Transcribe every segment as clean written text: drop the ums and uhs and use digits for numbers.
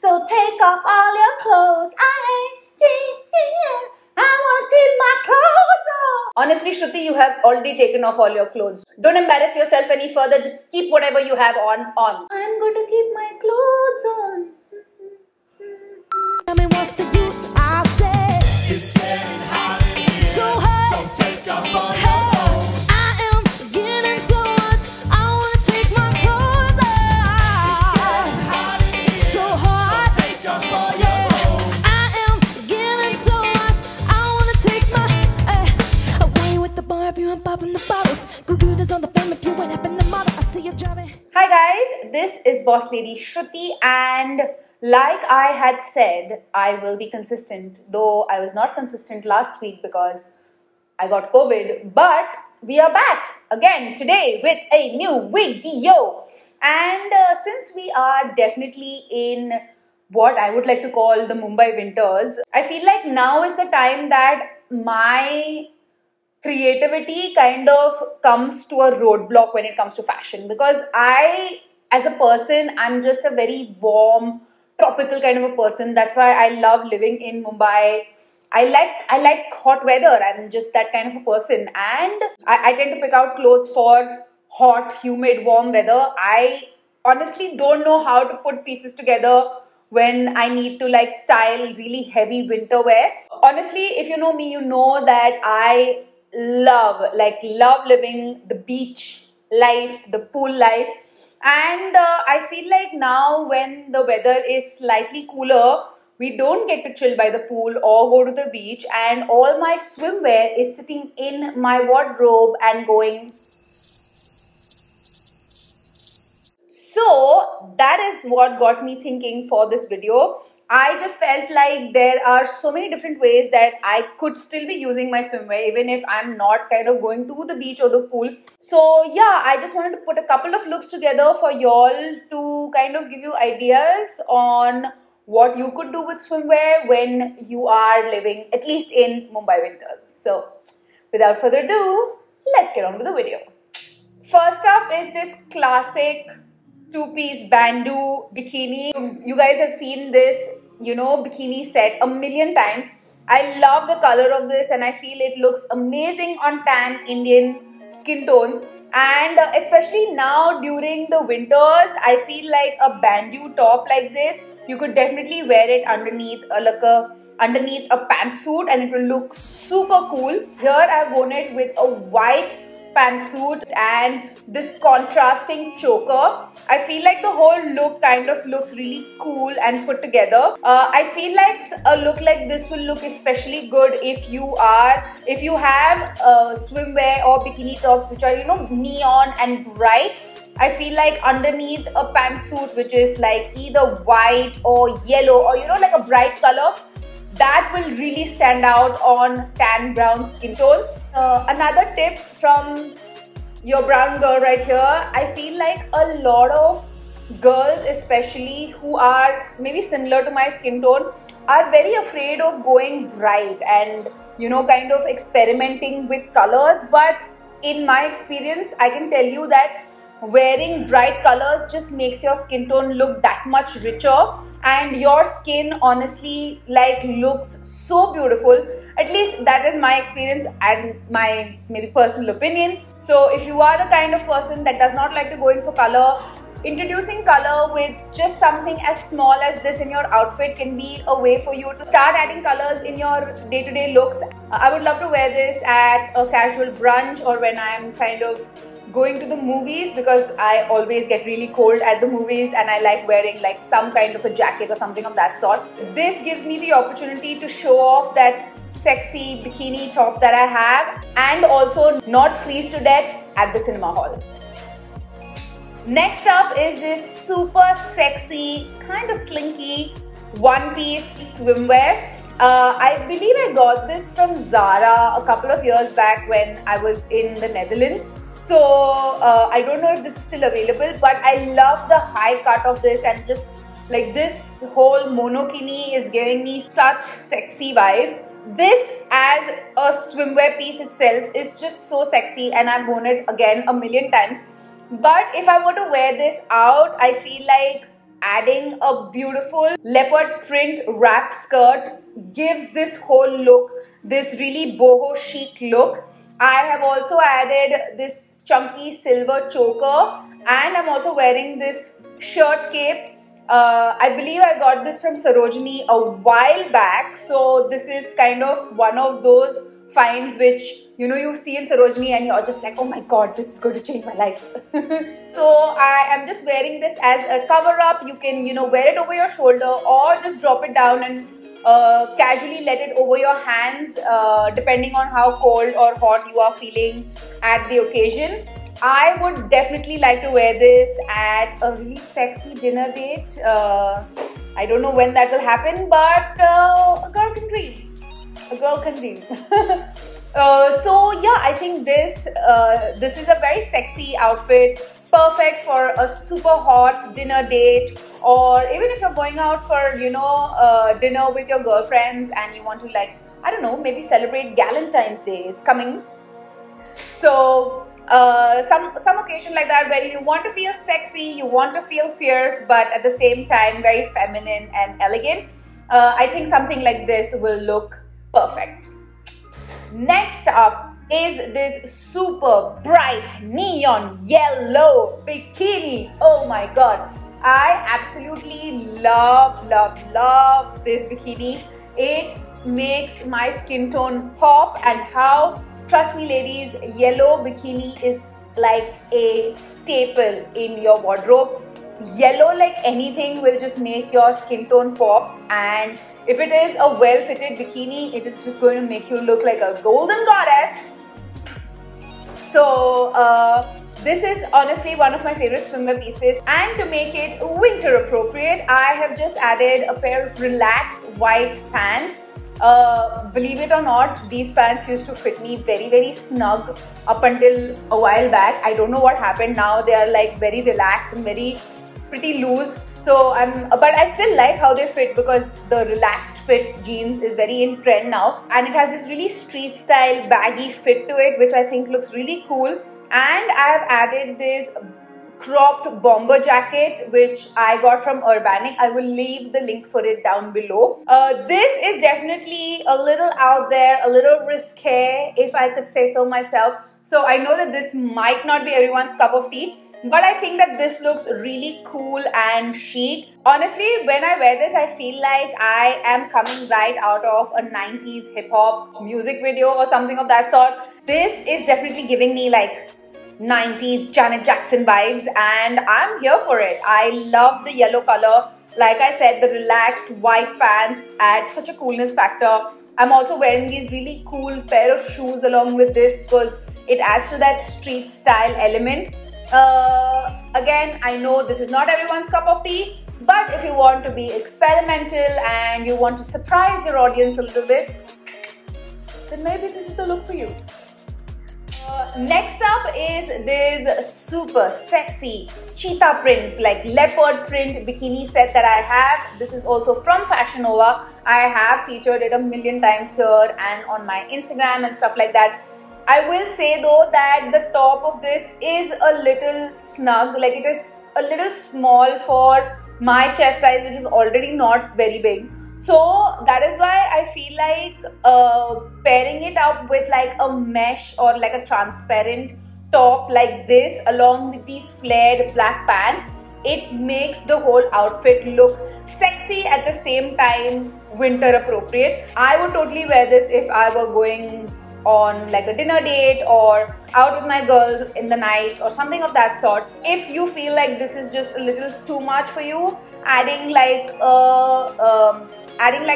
So take off all your clothes. I want to take my clothes off. Honestly, Shruti, you have already taken off all your clothes. Don't embarrass yourself any further. Just keep whatever you have on. I'm going to keep my clothes on. Tell me what's the use? I say it's getting hot in here, so hot. so take off all your clothes. I am getting so much. I wanna take my clothes It's off. getting hot in here, So hot. so take off all your clothes. I am getting so much. I wanna take my away with the Barbie. I'm popping the bottles. Good is on the fame if you ain't up in the model. I see you driving. Hi guys, this is Boss Lady Shruti, and like I had said, I will be consistent, though I was not consistent last week because I got COVID, but we are back again today with a new video. And since we are definitely in what I would like to call the Mumbai winters, I feel like now is the time that my creativity kind of comes to a roadblock when it comes to fashion, because I, as a person, I'm just a very warm, tropical kind of a person. That's why I love living in Mumbai. I like hot weather. I'm just that kind of a person, and I tend to pick out clothes for hot, humid, warm weather. I honestly don't know how to put pieces together when I need to like style really heavy winter wear. Honestly, if you know me, you know that I love living the beach life, the pool life. And I feel like now when the weather is slightly cooler, we don't get to chill by the pool or go to the beach, and all my swimwear is sitting in my wardrobe and going. So that is what got me thinking for this video. I just felt like there are so many different ways that I could still be using my swimwear even if I'm not kind of going to the beach or the pool. So yeah, I just wanted to put a couple of looks together for y'all to kind of give you ideas on what you could do with swimwear when you are living at least in Mumbai winters. So without further ado, let's get on with the video. First up is this classic two-piece bandeau bikini. You guys have seen this, bikini set a million times. I love the color of this and I feel it looks amazing on tan Indian skin tones. And especially now during the winters, I feel like a bandeau top like this, you could definitely wear it underneath a pantsuit and it will look super cool. Here I've worn it with a white pantsuit and this contrasting choker. I feel like the whole look kind of looks really cool and put together. I feel like a look like this will look especially good if you have swimwear or bikini tops which are neon and bright. I feel like underneath a pantsuit which is like either white or yellow or like a bright color, that will really stand out on tan brown skin tones. Another tip from your brown girl right here, I feel like a lot of girls especially who are maybe similar to my skin tone are very afraid of going bright and kind of experimenting with colors. But in my experience, I can tell you that wearing bright colors just makes your skin tone look that much richer, and your skin honestly looks so beautiful. At least that is my experience and my maybe personal opinion. So if you are the kind of person that does not like to go in for color, introducing color with just something as small as this in your outfit can be a way for you to start adding colors in your day-to-day looks. I would love to wear this at a casual brunch or when I'm kind of going to the movies, because I always get really cold at the movies and I like wearing like some kind of a jacket or something of that sort. This gives me the opportunity to show off that sexy bikini top that I have and also not freeze to death at the cinema hall. Next up is this super sexy, kind of slinky one-piece swimwear. I believe I got this from Zara a couple of years back when I was in the Netherlands. So I don't know if this is still available, but I love the high cut of this, and just like this whole monokini is giving me such sexy vibes. This as a swimwear piece itself is just so sexy and I've worn it again a million times. But if I were to wear this out, I feel like adding a beautiful leopard print wrap skirt gives this whole look this really boho chic look. I have also added this chunky silver choker, and I'm also wearing this shirt cape. I believe I got this from Sarojini a while back, so this is kind of one of those finds which you see in Sarojini and you're just like, oh my god, this is going to change my life. So I am just wearing this as a cover up. You can wear it over your shoulder or just drop it down and casually let it over your hands depending on how cold or hot you are feeling at the occasion. I would definitely like to wear this at a really sexy dinner date. I don't know when that will happen, but a girl can dream. A girl can dream. So yeah, I think this is a very sexy outfit, perfect for a super hot dinner date, or even if you're going out for dinner with your girlfriends and you want to, like, I don't know, maybe celebrate Galentine's Day. It's coming. So some occasion like that where you want to feel sexy, you want to feel fierce, but at the same time very feminine and elegant. I think something like this will look perfect. Next up is this super bright neon yellow bikini. Oh my god, I absolutely love this bikini. It makes my skin tone pop, and how, trust me ladies, yellow bikini is like a staple in your wardrobe. Yellow, like anything, will just make your skin tone pop, and if it is a well-fitted bikini, it is just going to make you look like a golden goddess. So this is honestly one of my favorite swimwear pieces, and to make it winter appropriate, I have just added a pair of relaxed white pants. Believe it or not, these pants used to fit me very snug up until a while back. I don't know what happened. Now they are like very relaxed and pretty loose. So but I still like how they fit, because the relaxed fit jeans is very in trend now, and it has this really street style baggy fit to it, which I think looks really cool. And I have added this cropped bomber jacket which I got from Urbanic. I will leave the link for it down below. This is definitely a little out there, a little risque, if I could say so myself. So I know that this might not be everyone's cup of tea, but I think that this looks really cool and chic. Honestly, when I wear this, I feel like I am coming right out of a 90s hip-hop music video or something of that sort. This is definitely giving me like 90s Janet Jackson vibes, and I'm here for it. I love the yellow color. Like I said, the relaxed white pants add such a coolness factor. I'm also wearing these really cool pair of shoes along with this because it adds to that street style element. Again, I know this is not everyone's cup of tea, but if you want to be experimental and you want to surprise your audience a little bit, then maybe this is the look for you. Next up is this super sexy cheetah print, like leopard print bikini set that I have. This is also from Fashion Nova. I have featured it a million times here and on my Instagram and stuff like that. I will say though that the top of this is a little snug, like it is a little small for my chest size, which is already not very big. So that is why I feel like pairing it up with like a mesh or like a transparent top like this along with these flared black pants, it makes the whole outfit look sexy at the same time winter appropriate. I would totally wear this if I were going on like a dinner date or out with my girls in the night or something of that sort. If you feel like this is just a little too much for you, adding like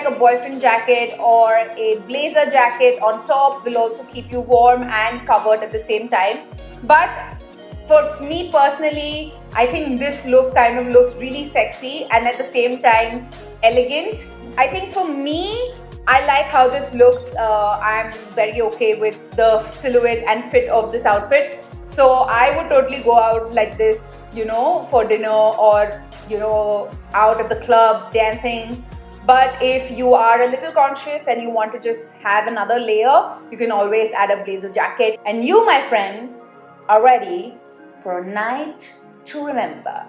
a boyfriend jacket or a blazer jacket on top will also keep you warm and covered at the same time. But for me personally, I think this look kind of looks really sexy and at the same time elegant. I think for me, I like how this looks. I'm very okay with the silhouette and fit of this outfit. So I would totally go out like this, you know, for dinner or, you know, out at the club dancing. But if you are a little conscious and you want to just have another layer, you can always add a blazer jacket. And you, my friend, are ready for a night to remember.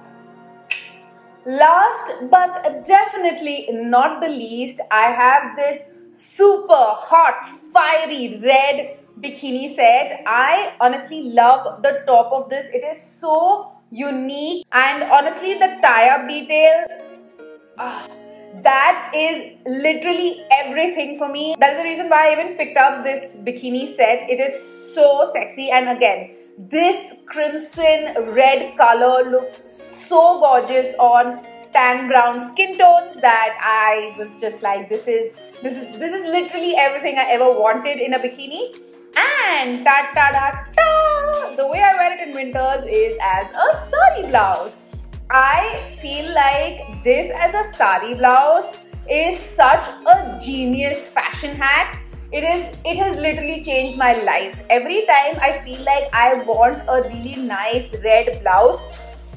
Last but definitely not the least, I have this super hot, fiery red bikini set. I honestly love the top of this. It is so unique, and honestly the tie-up detail, that is literally everything for me. That is the reason why I even picked up this bikini set. It is so sexy, and again, this crimson red color looks so gorgeous on tan brown skin tones that I was just like, this is literally everything I ever wanted in a bikini. And the way I wear it in winters is as a sari blouse. I feel like this as a sari blouse is such a genius fashion hack. It has literally changed my life. Every time I feel like I want a really nice red blouse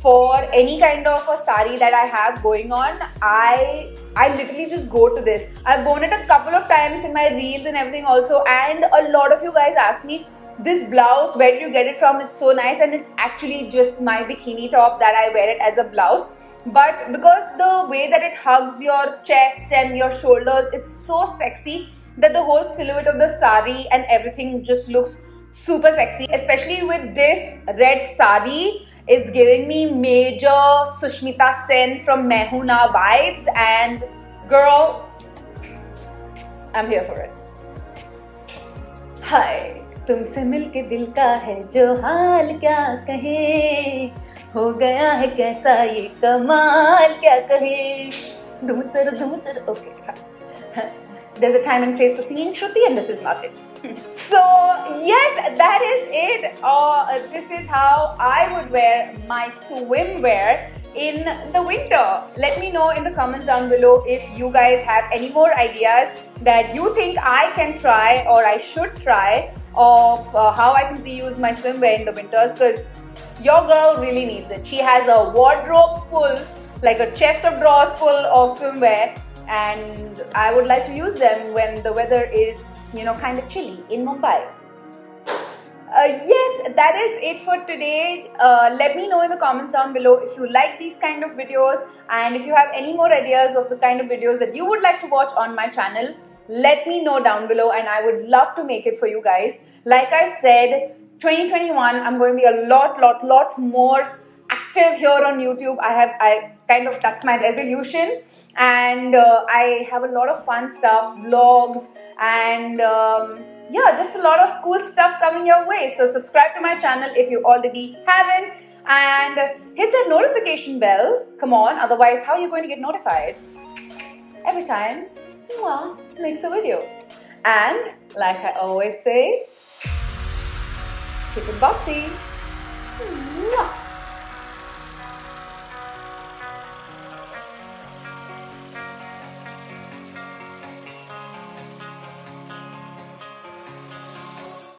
for any kind of a sari that I have going on, I literally just go to this. I've worn it a couple of times in my reels and everything also, and a lot of you guys ask me, this blouse, where do you get it from? It's so nice, and it's actually just my bikini top that I wear it as a blouse. But because the way that it hugs your chest and your shoulders, it's so sexy that the whole silhouette of the sari and everything just looks super sexy. Especially with this red sari, it's giving me major Sushmita Sen from Main Hoon Na vibes, and girl, I'm here for it. Hi. तुमसे मिलके दिल का है जो हाल क्या कहे, हो गया है कैसा ये कमाल क्या कहे, धुमतर okay fine. There's a time and place for singing Shruti, and this is not it. So yes, that is it. This is how I would wear my swimwear in the winter. Let me know in the comments down below if you guys have any more ideas that you think I can try or I should try of how I can reuse my swimwear in the winters, because your girl really needs it. She has a wardrobe full, like a chest of drawers full of swimwear, and I would like to use them when the weather is, you know, kind of chilly in Mumbai. Yes, that is it for today. Let me know in the comments down below if you like these kind of videos, and if you have any more ideas of the kind of videos that you would like to watch on my channel. Let me know down below, and I would love to make it for you guys. Like I said, 2021, I'm going to be a lot more active here on YouTube. That's my resolution, and I have a lot of fun stuff, vlogs, and yeah, just a lot of cool stuff coming your way. So subscribe to my channel if you already haven't, and hit the notification bell. Come on, otherwise how are you going to get notified every time Mwah makes a video? And like I always say, keep it bossy.